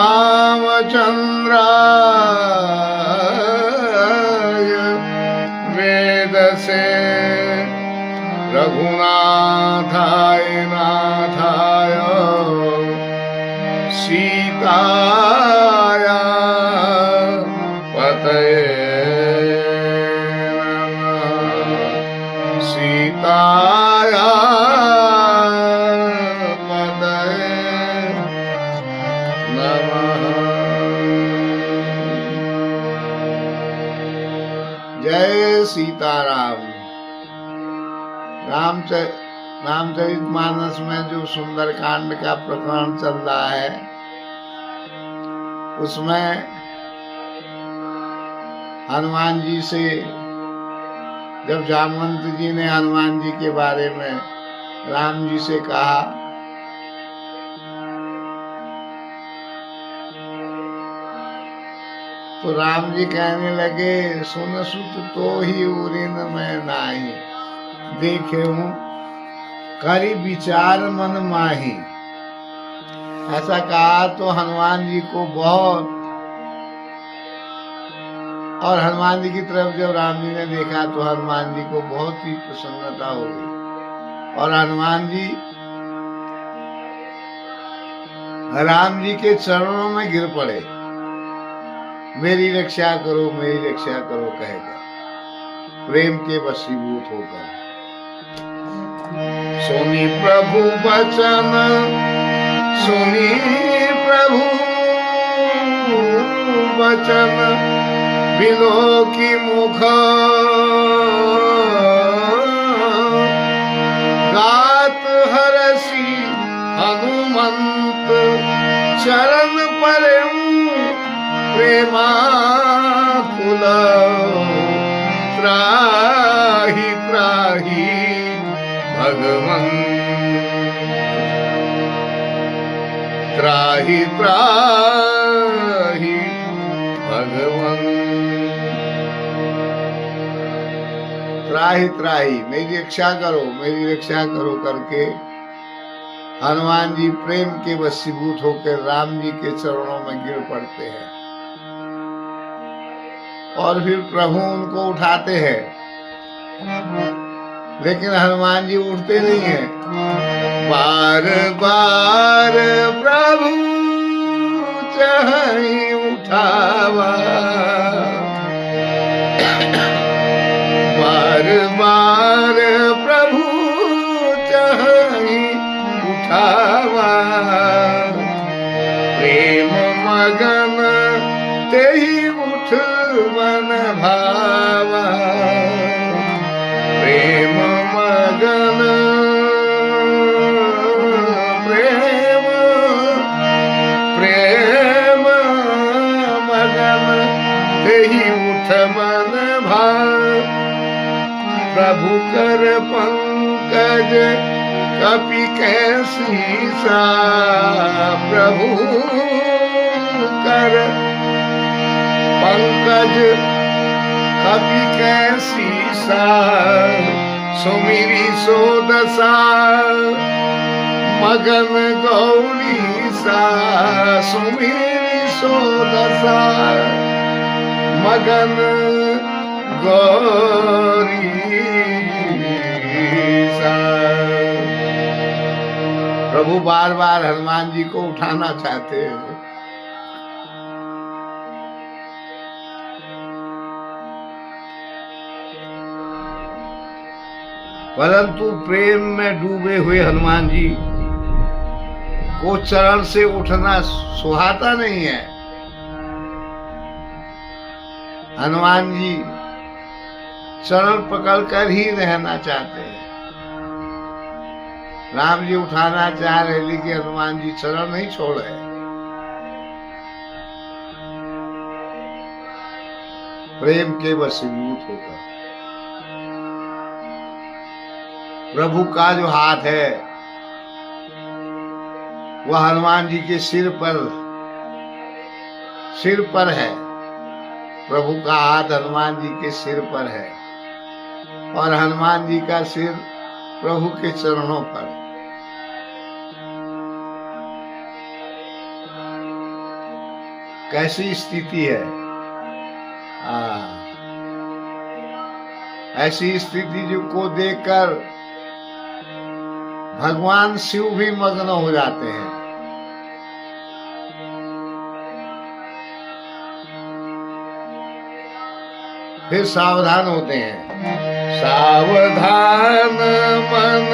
रामचंद्राय वेदसे रघुनाथाय नाथाय सीताय पतये नमः। सीताय पतये नमः। जय सीताराम। रामचरितमानस में जो सुंदरकांड का प्रकरण चल रहा है, उसमें हनुमान जी से जब जामवंत जी ने हनुमान जी के बारे में राम जी से कहा, तो राम जी कहने लगे, सुन सुत तो ही उरिन में नाही, देखे हूं करी विचार मन माही। ऐसा कहा तो हनुमान जी को बहुत, और हनुमान जी की तरफ जब राम जी ने देखा तो हनुमान जी को बहुत ही प्रसन्नता हो गई, और हनुमान जी राम जी के चरणों में गिर पड़े। मेरी रक्षा करो, मेरी रक्षा करो कहेगा, प्रेम के वशीभूत होकर। सुनी प्रभु वचन, सुनी प्रभु वचन, बिलो की मुख गात हरसी हनुमंत, चरण परे प्रेमाकुल, त्राहि त्राहि भगवन, त्राहि त्राहि भगवन। त्राहि त्राहि, मेरी रक्षा करो, मेरी रक्षा करो करके हनुमान जी प्रेम के वशीभूत होकर राम जी के चरणों में गिर पड़ते हैं, और फिर प्रभु उनको उठाते हैं, लेकिन हनुमान जी उठते नहीं हैं। बार बार प्रभु चाहि उठावा, बार बार प्रभु चाहि उठावा, प्रेम मगन तेहि उठ मन भावा, प्रेम मगन प्रेम प्रेम मगन तेहि उठ मन भाव, प्रभु कर पंकज कपि कैसी सा, प्रभु कर पंकज कपि कैसी सा, सुमिरी सो दशा मगन गौरी सा, सुमिरी सो दशा मगन गौरी सा। प्रभु बार बार हनुमान जी को उठाना चाहते हैं, परंतु प्रेम में डूबे हुए हनुमान जी को चरण से उठना सुहाता नहीं है। हनुमान जी चरण पकड़कर ही रहना चाहते हैं। राम जी उठाना चाह रहे, लेकिन हनुमान जी चरण नहीं छोड़ रहे। प्रेम के वशीभूत होकर प्रभु का जो हाथ है वह हनुमान जी के सिर पर है। प्रभु का हाथ हनुमान जी के सिर पर है और हनुमान जी का सिर प्रभु के चरणों पर। कैसी स्थिति है। ऐसी स्थिति जो को देखकर भगवान शिव भी मग्न हो जाते हैं। फिर सावधान होते हैं। सावधान मन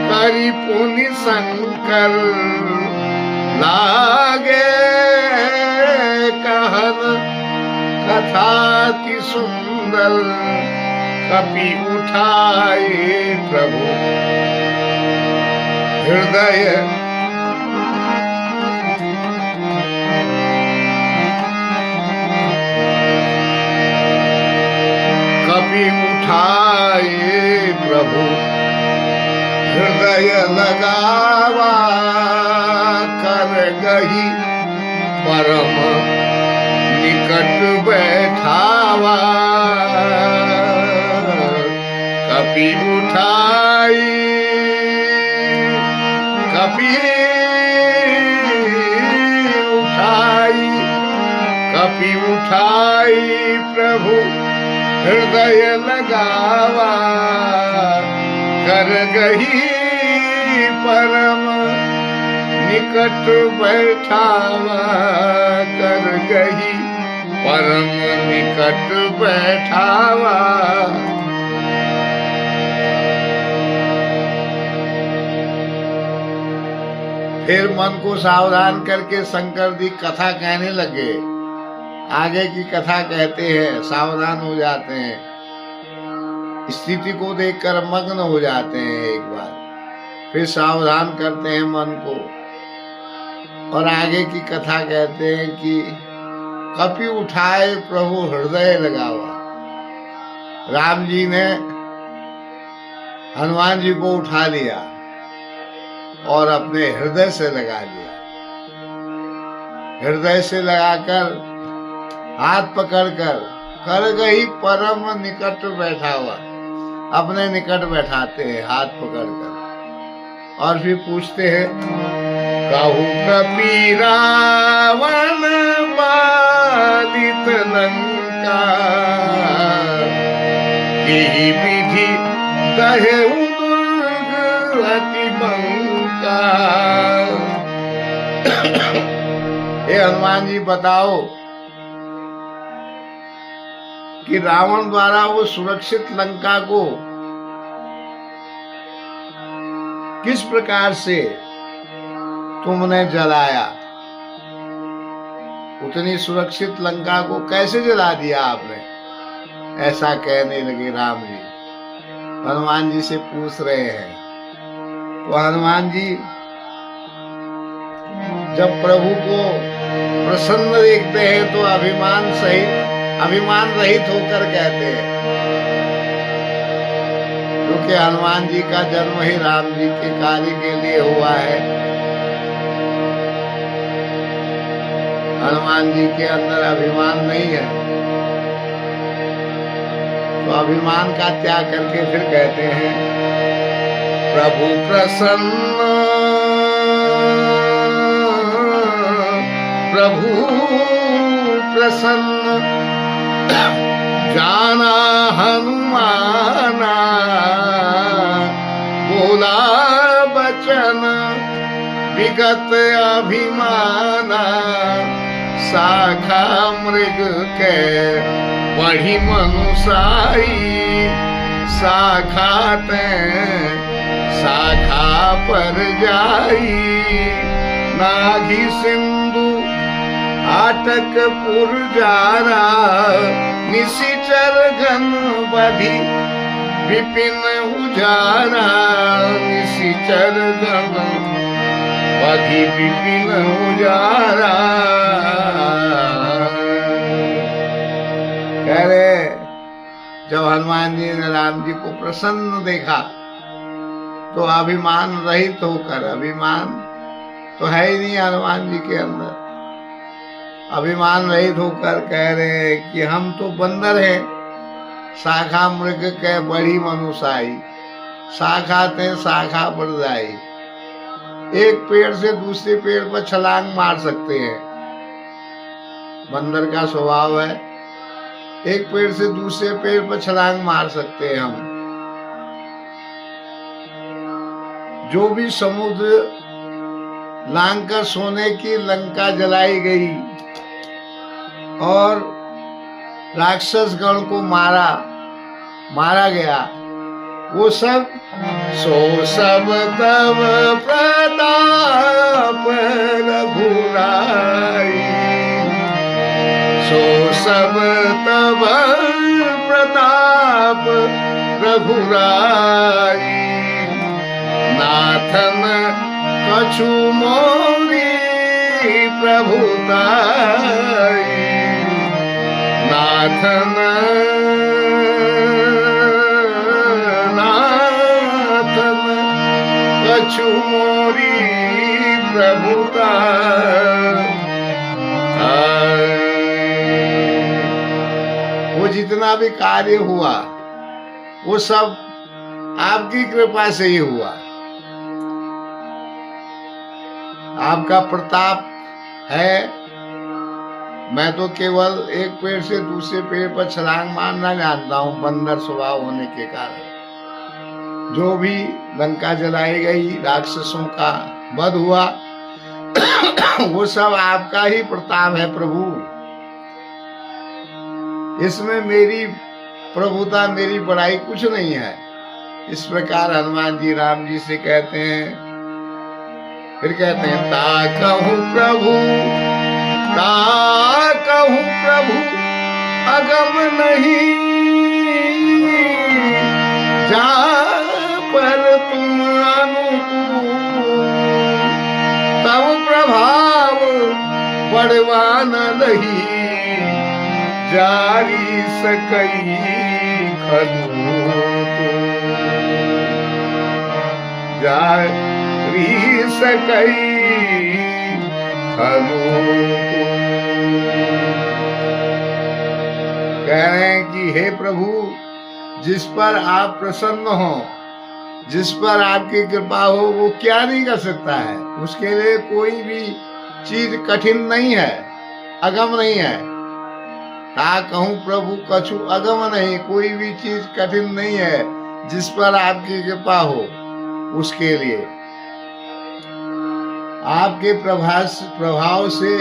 करी पुनि शंकर, लागे कहन कथा की सुंदर, कपि उठाए प्रभु हृदय, कपि उठाए प्रभु हृदय लगावा, कर गही परम निकट बैठावा, कपि उठाई, कपि उठाई, कपि उठाई प्रभु हृदय लगावा, कर गही परम निकट बैठावा, कर गही परम निकट बैठावा। फिर मन को सावधान करके शंकर जी कथा कहने लगे। आगे की कथा कहते हैं, सावधान हो जाते हैं, स्थिति को देखकर मग्न हो जाते हैं एक बार, फिर सावधान करते हैं मन को, और आगे की कथा कहते हैं कि कपि उठाए प्रभु हृदय लगावा। राम जी ने हनुमान जी को उठा लिया और अपने हृदय से लगा लिया। हृदय से लगाकर हाथ पकड़कर कर गई परम निकट बैठा हुआ, अपने निकट बैठाते हैं हाथ पकड़कर, और फिर पूछते हैं कहु कपि रावण बालित लंका, की विधि दहेउ दुर्ग अति बंका। हे हनुमान जी बताओ कि रावण द्वारा वो सुरक्षित लंका को किस प्रकार से तुमने जलाया, उतनी सुरक्षित लंका को कैसे जला दिया आपने, ऐसा कहने लगे राम जी। हनुमान जी से पूछ रहे हैं। तो हनुमान जी जब प्रभु को प्रसन्न देखते हैं तो अभिमान सहित, अभिमान रहित होकर कहते हैं, क्योंकि हनुमान जी का जन्म ही राम जी के कार्य के लिए हुआ है। हनुमान जी के अंदर अभिमान नहीं है, तो अभिमान का त्याग करके फिर कहते हैं प्रभु प्रसन्न, प्रभु प्रसन्न जाना हनुमाना, बोला बचन विगत अभिमाना, शाखा मृग के बढ़ी मनुसाई, शाखा ते शाखा पर जाई, नाघी सिंधु आटक पुरजारा, निशिचर घन बधी विपिन उजारा, निशिचर घन बधी विपिन उजारा। कह रहे जब हनुमान जी ने राम जी को प्रसन्न देखा तो अभिमान रहित होकर, अभिमान तो है ही नहीं हनुमान जी के अंदर, अभिमान रहित होकर कह रहे हैं कि हम तो बंदर हैं, शाखा मृग के बड़ी मनुसाई, शाखा ते शाखा बढ़ जाई, एक पेड़ से दूसरे पेड़ पर छलांग मार सकते हैं, बंदर का स्वभाव है, एक पेड़ से दूसरे पेड़ पर छलांग मार सकते हैं हम। जो भी समुद्र लांग कर सोने की लंका जलाई गई और राक्षस गण को मारा गया, वो सब सो सब तब प्रताप रघुराई, सो सब तब प्रताप रघुराई, नाथन कछु मोरी प्रभुताई, नाथन कछु मोरी प्रभुता। वो जितना भी कार्य हुआ वो सब आपकी कृपा से ही हुआ। आपका प्रताप है। मैं तो केवल एक पेड़ से दूसरे पेड़ पर छलांग मारना जानता हूँ, बंदर स्वभाव होने के कारण। जो भी लंका जलाई गई, राक्षसों का वध हुआ, वो सब आपका ही प्रताप है प्रभु। इसमें मेरी प्रभुता, मेरी बड़ाई कुछ नहीं है। इस प्रकार हनुमान जी राम जी से कहते हैं। फिर कहते हैं, ता कहूँ प्रभु अगम नहीं, जा पर तुम अनुकूल, तब प्रभाव बढ़वा न लही, जारी सकई खलू, जारी सकई खलू। कह रहे हैं कि हे प्रभु, जिस पर आप प्रसन्न हो, जिस पर आपकी कृपा हो, वो क्या नहीं कर सकता है। उसके लिए कोई भी चीज कठिन नहीं है, अगम नहीं है। ता कहूँ प्रभु कछु अगम नहीं, कोई भी चीज कठिन नहीं है जिस पर आपकी कृपा हो। उसके लिए आपके प्रभाव से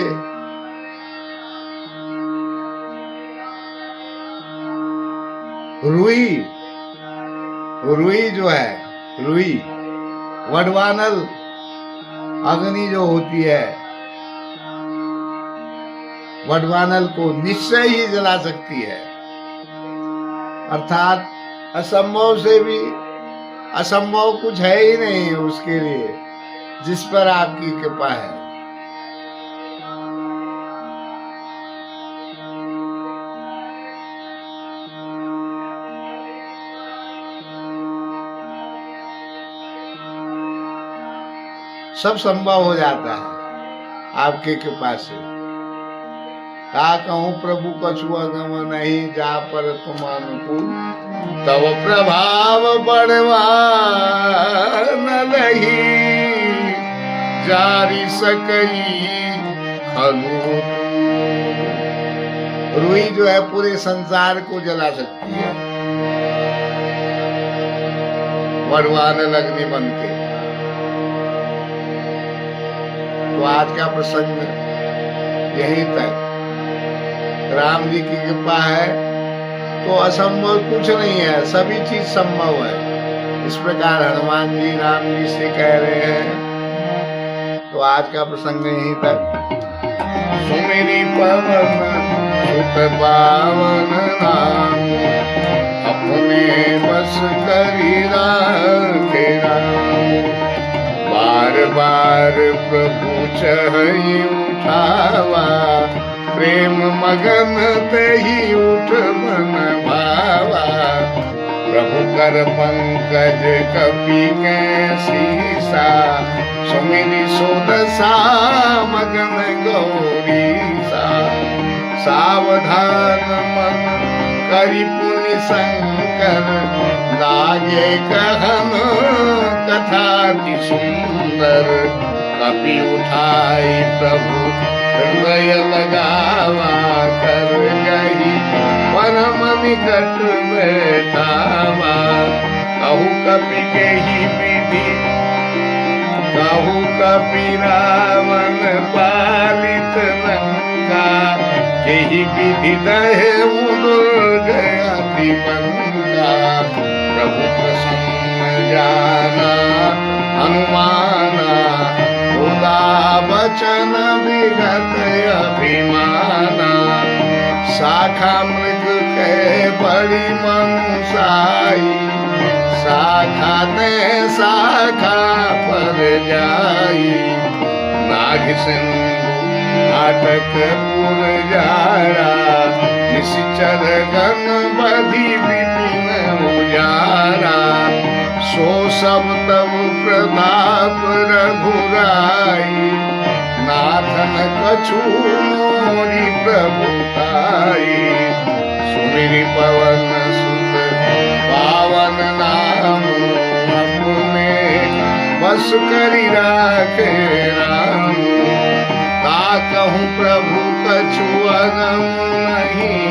रुई जो है, रुई वडवानल अग्नि जो होती है, वडवानल को निश्चय ही जला सकती है। अर्थात असंभव से भी असंभव कुछ है ही नहीं उसके लिए, जिस पर आपकी कृपा है। सब संभव हो जाता है आपकी कृपा से। ता कहूँ प्रभु कछु अगम नहीं, जा पर तुम अनुकूल, तब प्रभाव बढ़वा न लही, जारी सकई खलू। रुई जो है पूरे संसार को जला सकती है, वडवानल अग्नि बन के। तो आज का प्रसंग यहीं तक। राम जी की कृपा है तो असंभव कुछ नहीं है, सभी चीज संभव है। इस प्रकार हनुमान जी राम जी से कह रहे हैं। तो आज का प्रसंग यहीं तक। सुमिरी पवन सुत पावन नाम, अपने बस करी राखे राम। बार बार प्रभु चढ़ई उठावा, प्रेम मगन तेहि उठ मन भावा। प्रभु कर पंकज कपि के सीसा, सुमिरि सोदसा मगन गौरीसा। सावधान मन करि पुनि शंकर, लागे कहन कथा अति सुंदर। कपि उठाई प्रभु हृदय लगावा, निकट बैठावा। कहु कपि के ही विधि, कहु कपि रावण पालित लंका। के ही विधि दहे दुर्ग अति मंगा। प्रभु प्रसन्न जाना हनुमाना, खुदा वचन विगत अभिमाना। शाखा मृग के बड़ी मनसाई, शाखा ने शाखा पर जाई। नाग सिंधु नाटक पुर जारा, निश्चर गण बधि विपिन उजारा। सो सब तब प्रताप रघुराई, नाथन कछु मोरी प्रभुताई। सुमिरि पवन सुत पावन नाम, अपने बस करि राखे राम। ताकहु प्रभु कछु अगम नहीं,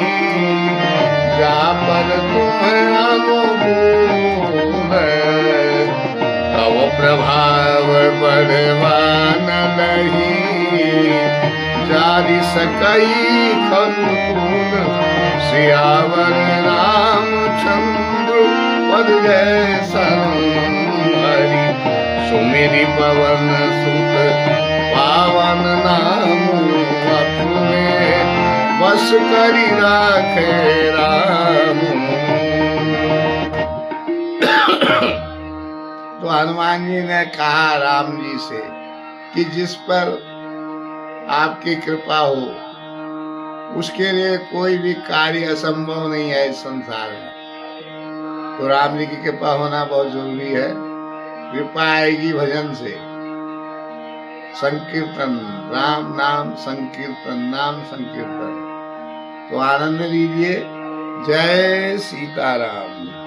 जा पर तुम अनुकूल। तव प्रभाव बढ़वान लही, जारि सकई खलुतुल। सियावर रामचंद्र पद जय हरि। सुमिरि पवन सुत पावन नाम, अपने बस करि राखे राम। तो हनुमान जी ने कहा राम जी से कि जिस पर आपकी कृपा हो उसके लिए कोई भी कार्य असंभव नहीं है इस संसार में। तो राम जी की कृपा होना बहुत जरूरी है। कृपा आएगी भजन से, संकीर्तन, राम नाम संकीर्तन, नाम संकीर्तन। तो आनंद लीजिए। जय सीताराम।